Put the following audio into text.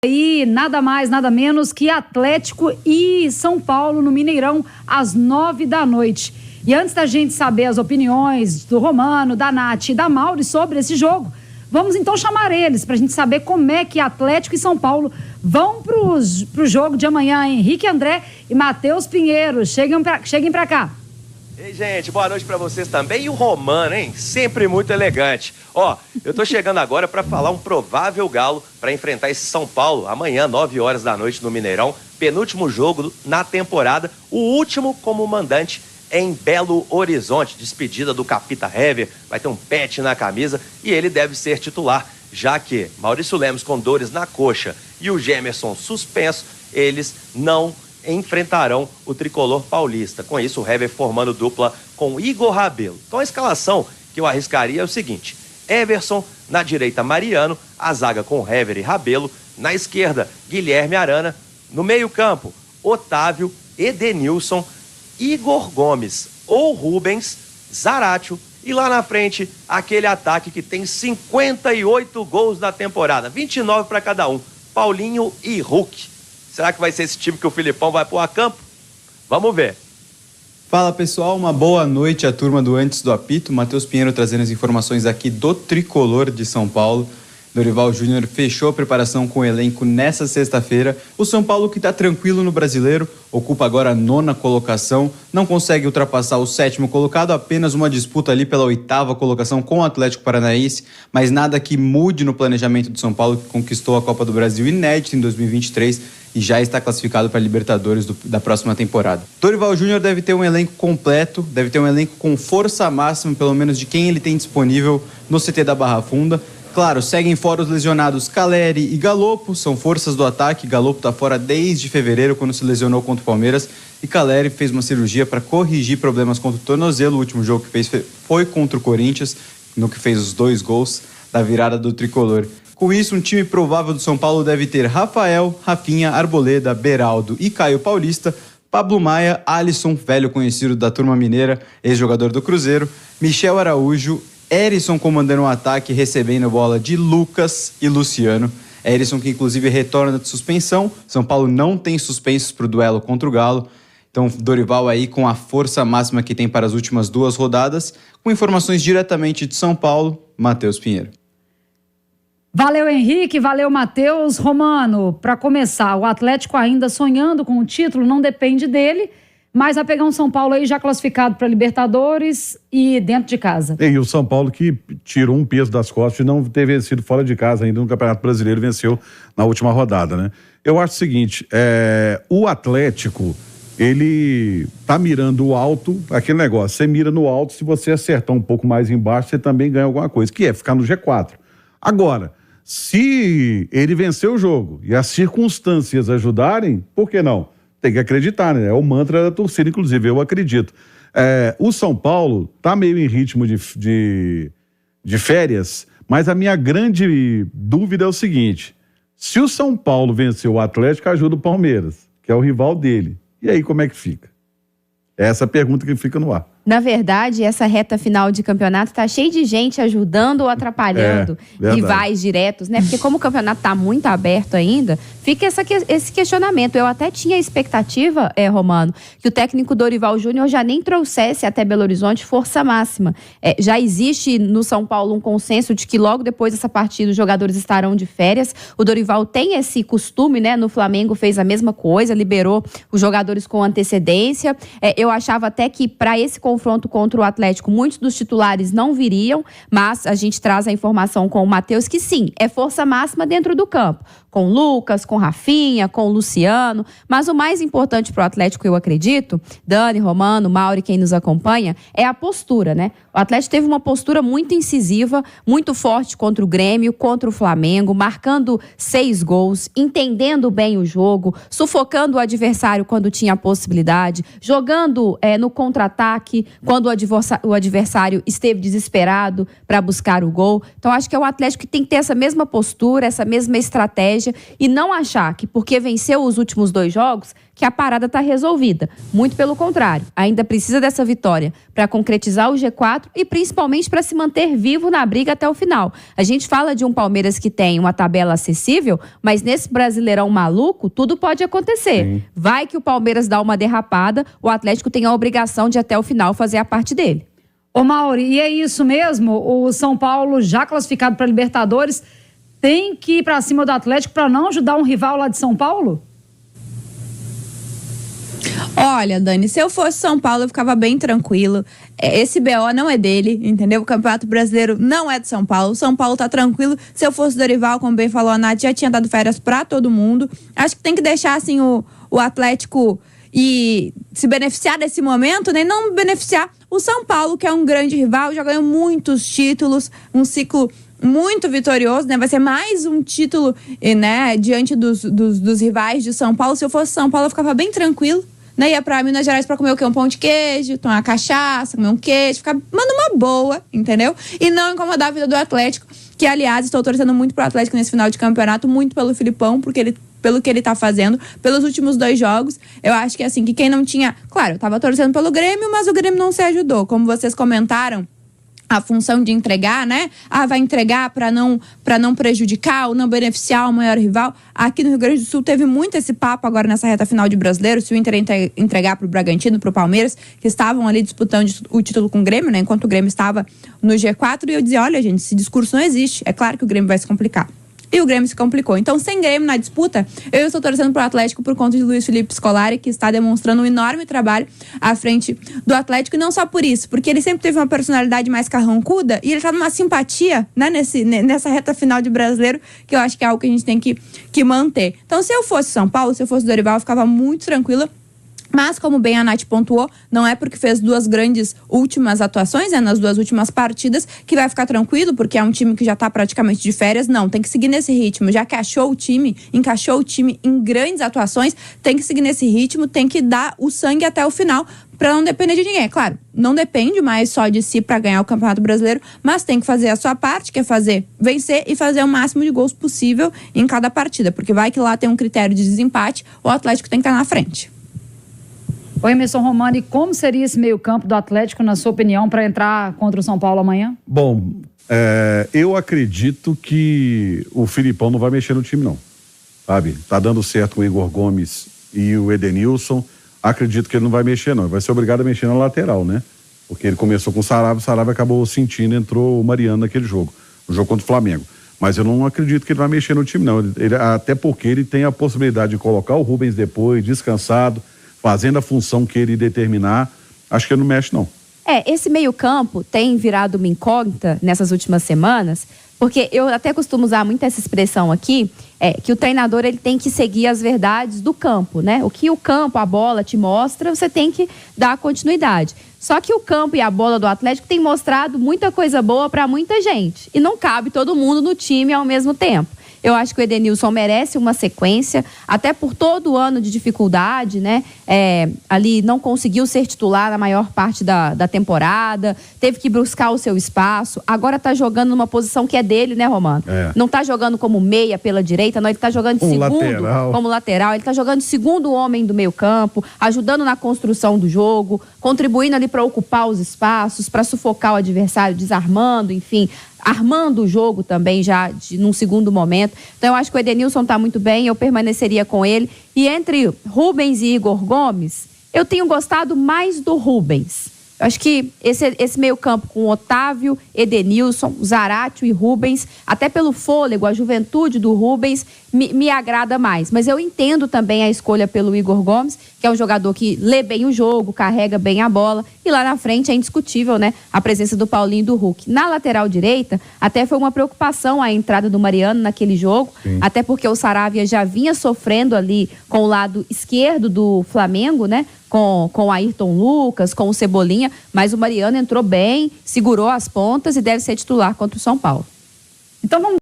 E nada mais, nada menos que Atlético e São Paulo no Mineirão às 9h. E antes da gente saber as opiniões do Romano, da Nath e da Mauri sobre esse jogo, vamos então chamar eles para a gente saber como é que Atlético e São Paulo vão pro jogo de amanhã. Henrique André e Matheus Pinheiro, cheguem para cá. Ei, gente, boa noite pra vocês também. E o Romano, hein? Sempre muito elegante. Ó, eu tô chegando agora pra falar um provável galo pra enfrentar esse São Paulo amanhã, 9h no Mineirão. Penúltimo jogo na temporada, o último como mandante em Belo Horizonte. Despedida do Capita Hever, vai ter um pet na camisa e ele deve ser titular, já que Maurício Lemos com dores na coxa e o Gemerson suspenso, eles não enfrentarão o tricolor paulista. Com isso, o Hever formando dupla com Igor Rabelo. Então a escalação que eu arriscaria é o seguinte: Everson, na direita Mariano, a zaga com Hever e Rabelo, na esquerda Guilherme Arana, no meio campo Otávio, Edenilson, Igor Gomes ou Rubens, Zaratio, e lá na frente aquele ataque que tem 58 gols na temporada, 29 para cada um, Paulinho e Hulk. Será que vai ser esse time que o Filipão vai pôr a campo? Vamos ver. Fala pessoal, uma boa noite à turma do Antes do Apito. Matheus Pinheiro trazendo as informações aqui do Tricolor de São Paulo. Dorival Júnior fechou a preparação com o elenco nessa sexta-feira. O São Paulo, que está tranquilo no Brasileiro, ocupa agora a 9ª colocação, não consegue ultrapassar o 7º colocado, apenas uma disputa ali pela 8ª colocação com o Atlético Paranaense, mas nada que mude no planejamento do São Paulo, que conquistou a Copa do Brasil inédita em 2023 e já está classificado para a Libertadores da próxima temporada. Dorival Júnior deve ter um elenco completo, deve ter um elenco com força máxima, pelo menos de quem ele tem disponível no CT da Barra Funda. Claro, seguem fora os lesionados Caleri e Galopo, são forças do ataque. Galopo está fora desde fevereiro, quando se lesionou contra o Palmeiras, e Caleri fez uma cirurgia para corrigir problemas contra o tornozelo. O último jogo que fez foi contra o Corinthians, no que fez os 2 gols da virada do Tricolor. Com isso, um time provável do São Paulo deve ter Rafael, Rafinha, Arboleda, Beraldo e Caio Paulista, Pablo Maia, Alisson, velho conhecido da turma mineira, ex-jogador do Cruzeiro, Michel Araújo, Erisson comandando o ataque, recebendo bola de Lucas e Luciano. Erisson que inclusive retorna de suspensão. São Paulo não tem suspensos para o duelo contra o Galo. Então Dorival aí com a força máxima que tem para as últimas 2 rodadas. Com informações diretamente de São Paulo, Matheus Pinheiro. Valeu, Henrique, valeu, Matheus. Romano, para começar, o Atlético ainda sonhando com o título, não depende dele, mas vai pegar um São Paulo aí já classificado para Libertadores e dentro de casa. E o São Paulo que tirou um peso das costas e não ter vencido fora de casa ainda no Campeonato Brasileiro, venceu na última rodada, né? Eu acho o seguinte, o Atlético, ele tá mirando o alto, aquele negócio, você mira no alto, se você acertar um pouco mais embaixo, você também ganha alguma coisa, que é ficar no G4. Agora, se ele vencer o jogo e as circunstâncias ajudarem, por que não? Tem que acreditar, né? É o mantra da torcida, inclusive, eu acredito. O São Paulo tá meio em ritmo de férias, mas a minha grande dúvida é o seguinte: se o São Paulo vencer o Atlético, ajuda o Palmeiras, que é o rival dele. E aí, como é que fica? É essa pergunta que fica no ar. Na verdade, essa reta final de campeonato tá cheia de gente ajudando ou atrapalhando rivais diretos, né? Porque como o campeonato tá muito aberto ainda, fica esse questionamento. Eu até tinha expectativa, Romano, que o técnico Dorival Júnior já nem trouxesse até Belo Horizonte força máxima. Já existe no São Paulo um consenso de que logo depois dessa partida os jogadores estarão de férias. O Dorival tem esse costume, né? No Flamengo fez a mesma coisa, liberou os jogadores com antecedência. Eu achava até que para esse confronto contra o Atlético, muitos dos titulares não viriam, mas a gente traz a informação com o Matheus que sim, é força máxima dentro do campo, com Lucas, com Rafinha, com Luciano, mas o mais importante para o Atlético, eu acredito, Dani, Romano, Mauri, quem nos acompanha, é a postura, né? O Atlético teve uma postura muito incisiva, muito forte contra o Grêmio, contra o Flamengo, marcando 6 gols, entendendo bem o jogo, sufocando o adversário quando tinha a possibilidade, jogando no contra-ataque, ataque, quando o adversário esteve desesperado para buscar o gol. Então, acho que é o Atlético que tem que ter essa mesma postura, essa mesma estratégia e não achar que porque venceu os últimos 2 jogos, que a parada está resolvida. Muito pelo contrário, ainda precisa dessa vitória para concretizar o G4 e principalmente para se manter vivo na briga até o final. A gente fala de um Palmeiras que tem uma tabela acessível, mas nesse Brasileirão maluco, tudo pode acontecer. Sim. Vai que o Palmeiras dá uma derrapada, o Atlético tem a obrigação de até o final fazer a parte dele. Ô Mauri, e é isso mesmo? O São Paulo, já classificado para Libertadores, tem que ir para cima do Atlético para não ajudar um rival lá de São Paulo? Olha, Dani, se eu fosse São Paulo, eu ficava bem tranquilo. Esse BO não é dele, entendeu? O Campeonato Brasileiro não é de São Paulo. O São Paulo tá tranquilo. Se eu fosse Dorival, como bem falou a Nath, já tinha dado férias pra todo mundo. Acho que tem que deixar, assim, o Atlético e se beneficiar desse momento, né? Não beneficiar o São Paulo, que é um grande rival, já ganhou muitos títulos, um ciclo muito vitorioso, né? Vai ser mais um título, né? Diante dos rivais de São Paulo. Se eu fosse São Paulo, eu ficava bem tranquilo, né? Ia pra Minas Gerais pra comer o quê? Um pão de queijo, tomar uma cachaça, comer um queijo, ficar numa boa, entendeu? E não incomodar a vida do Atlético, que, aliás, estou torcendo muito pro Atlético nesse final de campeonato, muito pelo Filipão, porque pelo que ele tá fazendo, pelos últimos 2 jogos. Eu acho que, assim, que quem não tinha... Claro, eu tava torcendo pelo Grêmio, mas o Grêmio não se ajudou. Como vocês comentaram, a função de entregar, né? Vai entregar para não prejudicar ou não beneficiar o maior rival. Aqui no Rio Grande do Sul teve muito esse papo agora nessa reta final de Brasileiro, se o Inter entregar para o Bragantino, para o Palmeiras, que estavam ali disputando o título com o Grêmio, né? Enquanto o Grêmio estava no G4, e eu dizia, olha, gente, esse discurso não existe. É claro que o Grêmio vai se complicar. E o Grêmio se complicou. Então, sem Grêmio na disputa, eu estou torcendo pro Atlético por conta de Luiz Felipe Scolari, que está demonstrando um enorme trabalho à frente do Atlético. E não só por isso, porque ele sempre teve uma personalidade mais carrancuda e ele tá numa simpatia, né, nessa reta final de Brasileiro, que eu acho que é algo que a gente tem que manter. Então, se eu fosse São Paulo, se eu fosse Dorival, eu ficava muito tranquila. Mas, como bem a Nath pontuou, não é porque fez 2 grandes últimas atuações, né, nas 2 últimas partidas, que vai ficar tranquilo, porque é um time que já tá praticamente de férias. Não, tem que seguir nesse ritmo. Já que encaixou o time em grandes atuações, tem que seguir nesse ritmo, tem que dar o sangue até o final, para não depender de ninguém. Claro, não depende mais só de si para ganhar o Campeonato Brasileiro, mas tem que fazer a sua parte, que é vencer e fazer o máximo de gols possível em cada partida, porque vai que lá tem um critério de desempate, o Atlético tem que estar na frente. Ô Emerson Romano, e como seria esse meio-campo do Atlético, na sua opinião, para entrar contra o São Paulo amanhã? Bom, eu acredito que o Filipão não vai mexer no time, não. Sabe? Tá dando certo o Igor Gomes e o Edenilson. Acredito que ele não vai mexer, não. Ele vai ser obrigado a mexer na lateral, né? Porque ele começou com o Sarabia acabou sentindo, entrou o Mariano naquele jogo. No jogo contra o Flamengo. Mas eu não acredito que ele vai mexer no time, não. Até porque ele tem a possibilidade de colocar o Rubens depois, descansado, fazendo a função que ele determinar. Acho que ele não mexe, não. Esse meio-campo tem virado uma incógnita nessas últimas semanas, porque eu até costumo usar muito essa expressão aqui, que o treinador ele tem que seguir as verdades do campo, né? O que o campo, a bola te mostra, você tem que dar continuidade. Só que o campo e a bola do Atlético tem mostrado muita coisa boa para muita gente. E não cabe todo mundo no time ao mesmo tempo. Eu acho que o Edenilson merece uma sequência, até por todo o ano de dificuldade, né? Ali não conseguiu ser titular na maior parte da temporada, teve que buscar o seu espaço, agora tá jogando numa posição que é dele, né, Romano? Não tá jogando como meia pela direita, não, ele tá jogando de como lateral, ele tá jogando de segundo homem do meio campo, ajudando na construção do jogo, contribuindo ali para ocupar os espaços, para sufocar o adversário, desarmando, enfim, armando o jogo também já num segundo momento. Então eu acho que o Edenilson tá muito bem, eu permaneceria com ele. E entre Rubens e Igor Gomes, eu tenho gostado mais do Rubens. Eu acho que esse meio campo com Otávio, Edenilson, Zaratio e Rubens, até pelo fôlego, a juventude do Rubens, me agrada mais. Mas eu entendo também a escolha pelo Igor Gomes, que é um jogador que lê bem o jogo, carrega bem a bola. E lá na frente é indiscutível, né? A presença do Paulinho e do Hulk. Na lateral direita, até foi uma preocupação a entrada do Mariano naquele jogo. Sim. Até porque o Saravia já vinha sofrendo ali com o lado esquerdo do Flamengo, né? Com o Ayrton Lucas, com o Cebolinha, mas o Mariano entrou bem, segurou as pontas e deve ser titular contra o São Paulo. Então vamos